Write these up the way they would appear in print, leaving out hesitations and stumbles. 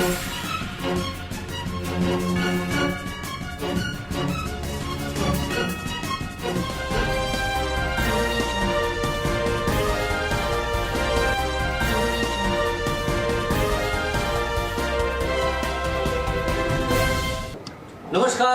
नमस्कार,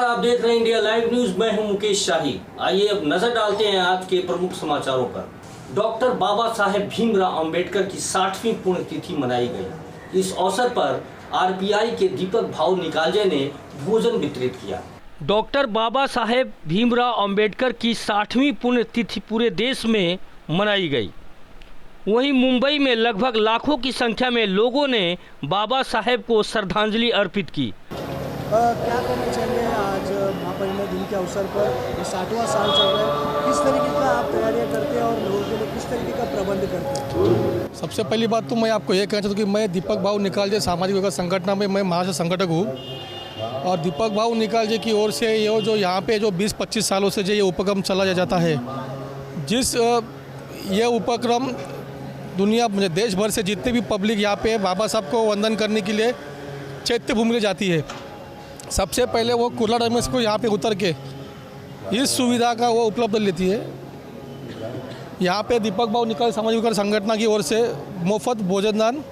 आप देख रहे हैं इंडिया लाइव न्यूज। मैं हूं मुकेश शाही। आइए अब नजर डालते हैं आज के प्रमुख समाचारों पर। डॉक्टर बाबा साहेब भीमराव अंबेडकर की 60वीं पुण्यतिथि मनाई गई। इस अवसर पर आरपीआई के दीपक भाऊ निकालजे ने भोजन वितरित किया। डॉक्टर बाबा साहेब भीमराव अंबेडकर की 60वीं पुण्यतिथि पूरे देश में मनाई गई। वहीं मुंबई में लगभग लाखों की संख्या में लोगों ने बाबा साहेब को श्रद्धांजलि अर्पित की। क्या कहना चाहेंगे आज महापरिनिर्वाण दिन के अवसर पर, ये 60वां साल चल रहा है, किस तरीके का आप तैयारियां करते हैं और लोगों के लिए किस तरीके का प्रबंध करते हैं? सबसे पहली बात तो मैं आपको ये कहना चाहता हूँ कि मैं दीपक भाऊ निकालजे सामाजिक विकास संगठन में मैं महाराष्ट्र संगठक हूँ। और दीपक भाऊ निकालजे की ओर से ये जो यहाँ पे जो 20-25 सालों से जो ये उपक्रम चला जाता है, जिस ये उपक्रम दुनिया देश भर से जितने भी पब्लिक यहाँ पे बाबा साहब को वंदन करने के लिए चैत्य भूमि जाती है, सबसे पहले वो कुर्ला टर्मिनस को यहाँ पे उतर के इस सुविधा का वो उपलब्ध लेती है। यहाँ पे दीपक भाऊ निकालजे सामाजिक विकास संगठन की ओर से मुफ्त भोजनदान,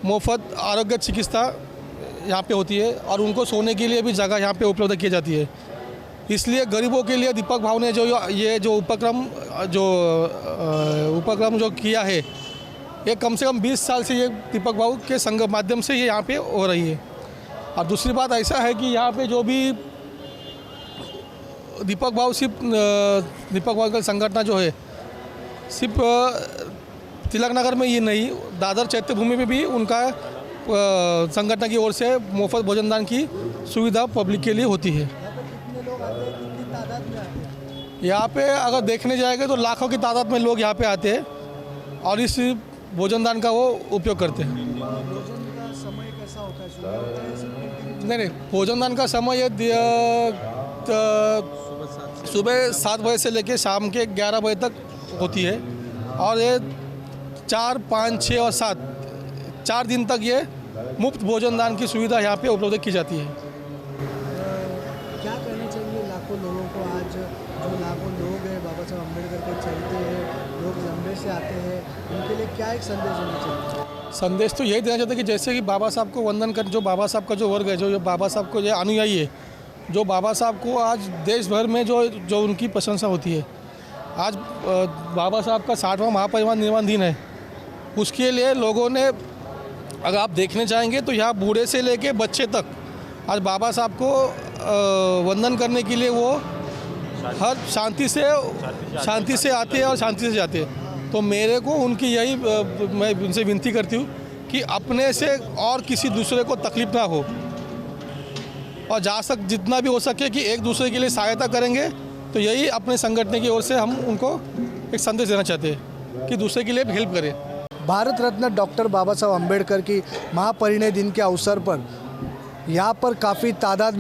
मुफ्त आरोग्य चिकित्सा यहाँ पे होती है और उनको सोने के लिए भी जगह यहाँ पे उपलब्ध की जाती है। इसलिए गरीबों के लिए दीपक भाऊ ने जो उपक्रम जो किया है, ये कम से कम 20 साल से ये दीपक भाऊ के संघ माध्यम से ये यहाँ पे हो रही है। और दूसरी बात ऐसा है कि यहाँ पे जो भी दीपक भाऊ का संगठन जो है सिर्फ तिलक नगर में ये नहीं, दादर चैत्य भूमि में भी उनका संगठन की ओर से मुफ्त भोजनदान की सुविधा पब्लिक के लिए होती है। यहाँ पे अगर देखने जाएंगे तो लाखों की तादाद में लोग यहाँ पे आते हैं और इस भोजनदान का वो उपयोग करते हैं। नहीं, भोजनदान का समय ये सुबह 7 बजे से लेकर शाम के 11 बजे तक होती है और ये 4, 5, 6 और 7 4 दिन तक ये मुफ्त भोजनदान की सुविधा यहाँ पे उपलब्ध की जाती है। क्या कहना चाहिए लाखों लोगों को? आज जो लाखों लोग हैं बाबा साहब अम्बेडकर के चलते हैं, लोग लंबे से आते हैं, उनके लिए क्या एक संदेश देना चाहिए? संदेश तो यही देना चाहते हैं कि जैसे कि बाबा साहब को वंदन कर, जो बाबा साहब का जो वर्ग है, जो बाबा साहब को जो अनुयायी है, जो बाबा साहब को आज देश भर में जो उनकी प्रशंसा होती है। आज बाबा साहब का 60वां महापरिनिर्वाण दिन है। उसके लिए लोगों ने, अगर आप देखने जाएंगे तो यहाँ बूढ़े से लेके बच्चे तक आज बाबा साहब को वंदन करने के लिए वो हर शांति से आते हैं और शांति से जाते हैं। तो मेरे को उनकी यही मैं उनसे विनती करती हूँ कि अपने से और किसी दूसरे को तकलीफ ना हो और जितना भी हो सके कि एक दूसरे के लिए सहायता करेंगे। तो यही अपने संगठन की ओर से हम उनको एक संदेश देना चाहते हैं कि दूसरे के लिए हेल्प करें। भारत रत्न डॉक्टर बाबा साहब अम्बेडकर की महापरिनिर्वाण दिन के अवसर पर यहाँ पर काफ़ी तादाद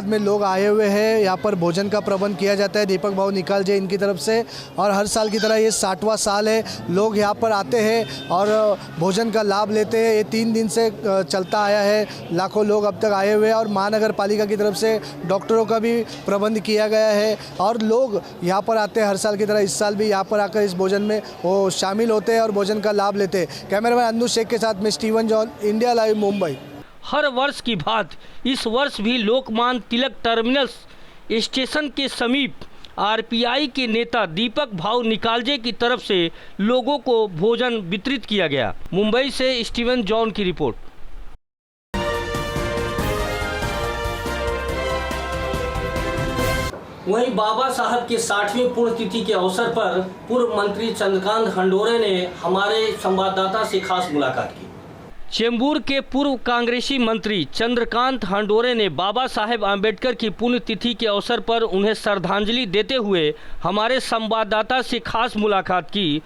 में लोग आए हुए हैं। यहाँ पर भोजन का प्रबंध किया जाता है दीपक भाऊ निकालजे इनकी तरफ से, और हर साल की तरह ये 60वां साल है। लोग यहाँ पर आते हैं और भोजन का लाभ लेते हैं। ये 3 दिन से चलता आया है। लाखों लोग अब तक आए हुए हैं और महानगर पालिका की तरफ से डॉक्टरों का भी प्रबंध किया गया है और लोग यहाँ पर आते हैं हर साल की तरह। इस साल भी यहाँ पर आकर इस भोजन में वो शामिल होते हैं और भोजन का लाभ लेते हैं। कैमरामैन अन्नू शेख के साथ में Steven John, India live, Mumbai. हर वर्ष की भांति इस वर्ष भी लोकमान्य तिलक टर्मिनस स्टेशन के समीप आरपीआई के नेता दीपक भाऊ निकालजे की तरफ से लोगों को भोजन वितरित किया गया। मुंबई से स्टीवन जॉन की रिपोर्ट। वहीं बाबा साहब के 60वीं पुण्यतिथि के अवसर पर पूर्व मंत्री चंद्रकांत हंडोरे ने हमारे संवाददाता से खास मुलाकात की। चेंबूर के पूर्व कांग्रेसी मंत्री चंद्रकांत हंडोरे ने बाबा साहेब आम्बेडकर की पुण्यतिथि के अवसर पर उन्हें श्रद्धांजलि देते हुए हमारे संवाददाता से खास मुलाकात की।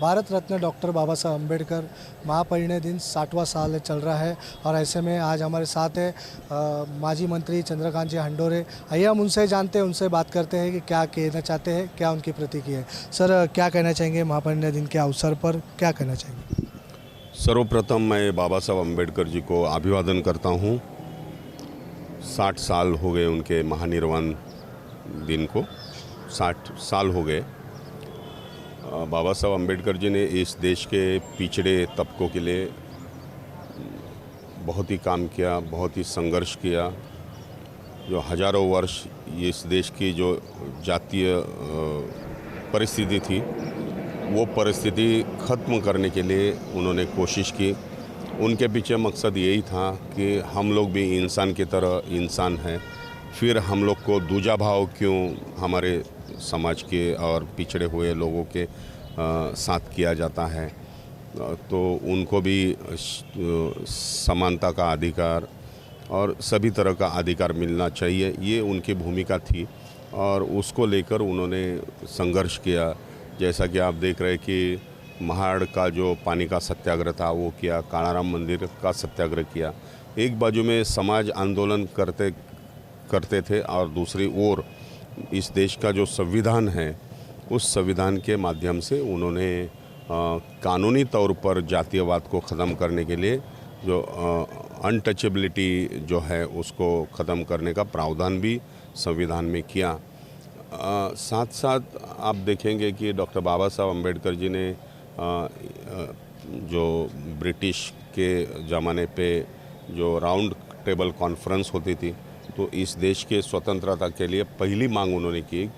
भारत रत्न डॉक्टर बाबा साहब अम्बेडकर महापरिनिर्वाण दिन 60वां साल चल रहा है और ऐसे में आज हमारे साथ है माजी मंत्री चंद्रकांत जी हंडोरे। आइए हम उनसे जानते हैं, उनसे बात करते हैं कि क्या कहना चाहते हैं, क्या उनकी प्रतिक्रिया है। सर, क्या कहना चाहेंगे महापरिनिर्वाण दिन के अवसर पर, क्या कहना चाहेंगे? सर्वप्रथम मैं बाबा साहब अम्बेडकर जी को अभिवादन करता हूँ। 60 साल हो गए उनके महानिर्वाण दिन को, 60 साल हो गए। बाबा साहब अम्बेडकर जी ने इस देश के पिछड़े तबकों के लिए बहुत ही काम किया, बहुत ही संघर्ष किया। जो हजारों वर्ष इस देश की जो जातीय परिस्थिति थी, वो परिस्थिति ख़त्म करने के लिए उन्होंने कोशिश की। उनके पीछे मकसद यही था कि हम लोग भी इंसान की तरह इंसान हैं, फिर हम लोग को दूजा भाव क्यों हमारे समाज के और पिछड़े हुए लोगों के साथ किया जाता है। तो उनको भी समानता का अधिकार और सभी तरह का अधिकार मिलना चाहिए, ये उनकी भूमिका थी और उसको लेकर उन्होंने संघर्ष किया। जैसा कि आप देख रहे कि महाड़ का जो पानी का सत्याग्रह था वो किया, कालाराम मंदिर का सत्याग्रह किया। एक बाजू में समाज आंदोलन करते थे और दूसरी ओर इस देश का जो संविधान है उस संविधान के माध्यम से उन्होंने कानूनी तौर पर जातीयवाद को ख़त्म करने के लिए जो अनटचेबिलिटी जो है उसको ख़त्म करने का प्रावधान भी संविधान में किया। साथ साथ आप देखेंगे कि डॉक्टर बाबा साहब अम्बेडकर जी ने जो ब्रिटिश के ज़माने पे जो राउंड टेबल कॉन्फ्रेंस होती थी, तो इस देश के स्वतंत्रता के लिए पहली मांग उन्होंने की।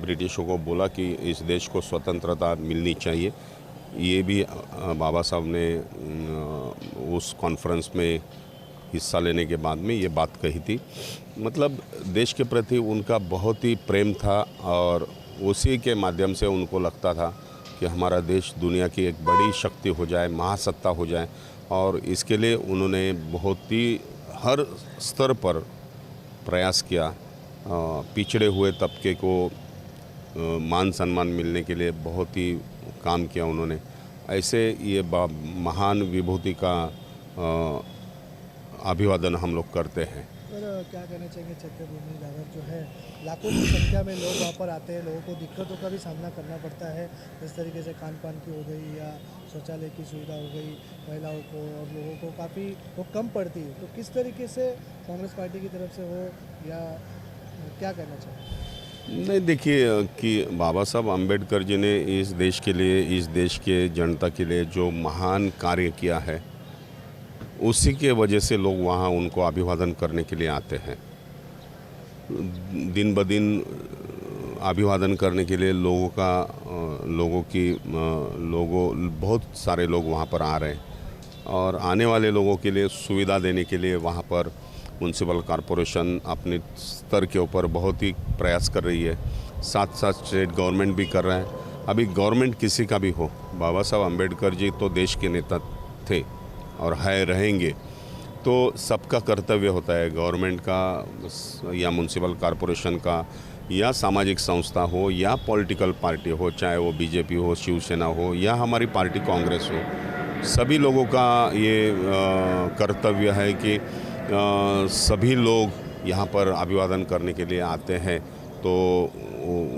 ब्रिटिशों को बोला कि इस देश को स्वतंत्रता मिलनी चाहिए। ये भी बाबा साहब ने उस कॉन्फ्रेंस में हिस्सा लेने के बाद में ये बात कही थी। मतलब देश के प्रति उनका बहुत ही प्रेम था और उसी के माध्यम से उनको लगता था कि हमारा देश दुनिया की एक बड़ी शक्ति हो जाए, महासत्ता हो जाए। और इसके लिए उन्होंने बहुत ही हर स्तर पर प्रयास किया। पिछड़े हुए तबके को मान सम्मान मिलने के लिए बहुत ही काम किया उन्होंने। ऐसे ये महान विभूति का अभिवादन हम लोग करते हैं। और क्या कहना चाहेंगे, चैत्यभूमि दादर जो है लाखों की संख्या में लोग वहाँ पर आते हैं, लोगों को दिक्कतों का भी सामना करना पड़ता है, जिस तरीके से खान पान की हो गई या शौचालय की सुविधा हो गई महिलाओं को और लोगों को काफ़ी वो कम पड़ती है। तो किस तरीके से कांग्रेस पार्टी की तरफ से हो या क्या कहना चाहिए? नहीं, देखिए कि बाबा साहब अम्बेडकर जी ने इस देश के लिए, इस देश के जनता के लिए जो महान कार्य किया है, उसी के वजह से लोग वहाँ उनको अभिवादन करने के लिए आते हैं। दिन ब दिन अभिवादन करने के लिए बहुत सारे लोग वहाँ पर आ रहे हैं और आने वाले लोगों के लिए सुविधा देने के लिए वहाँ पर म्यूनसिपल कॉरपोरेशन अपने स्तर के ऊपर बहुत ही प्रयास कर रही है। साथ साथ स्टेट गवर्नमेंट भी कर रहा है। अभी गवर्नमेंट किसी का भी हो, बाबा साहब अम्बेडकर जी तो देश के नेता थे और है, रहेंगे। तो सबका कर्तव्य होता है, गवर्नमेंट का या म्यूनसिपल कॉरपोरेशन का या सामाजिक संस्था हो या पॉलिटिकल पार्टी हो, चाहे वो बीजेपी हो, शिवसेना हो या हमारी पार्टी कांग्रेस हो, सभी लोगों का ये कर्तव्य है कि सभी लोग यहाँ पर अभिवादन करने के लिए आते हैं। तो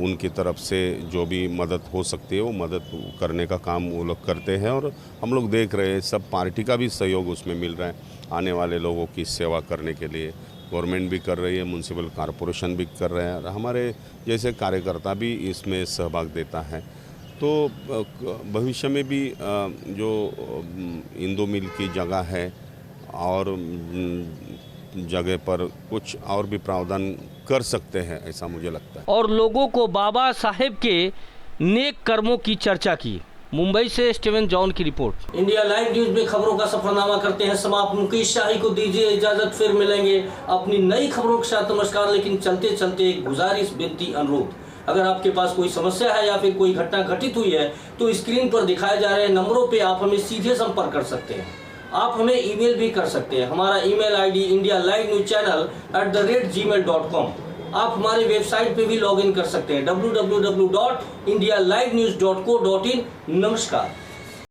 उनकी तरफ से जो भी मदद हो सकती है वो मदद करने का काम वो लोग करते हैं और हम लोग देख रहे हैं सब पार्टी का भी सहयोग उसमें मिल रहा है। आने वाले लोगों की सेवा करने के लिए गवर्नमेंट भी कर रही है, म्यूनसिपल कॉरपोरेशन भी कर रहे हैं और हमारे जैसे कार्यकर्ता भी इसमें सहभाग देता है। तो भविष्य में भी जो इंदू मिल की जगह है और जगह पर कुछ और भी प्रावधान कर सकते हैं, ऐसा मुझे लगता है। और लोगों को बाबा साहेब के नेक कर्मों की चर्चा की। मुंबई से स्टीवन जॉन की रिपोर्ट। इंडिया लाइव न्यूज में खबरों का सफरनामा करते हैं समाप्त। मुकेश शाही को दीजिए इजाजत, फिर मिलेंगे अपनी नई खबरों के साथ। नमस्कार। लेकिन चलते चलते एक गुजारिश, विनती, अनुरोध, अगर आपके पास कोई समस्या है या फिर कोई घटना घटित हुई है तो स्क्रीन पर दिखाए जा रहे नंबरों पे आप हमें सीधे संपर्क कर सकते हैं। आप हमें ईमेल भी कर सकते हैं। हमारा ईमेल आईडी indialiveNewsChannel@gmail.com। आप हमारी वेबसाइट पे भी लॉगिन कर सकते हैं www.indialivenews.co.in। नमस्कार।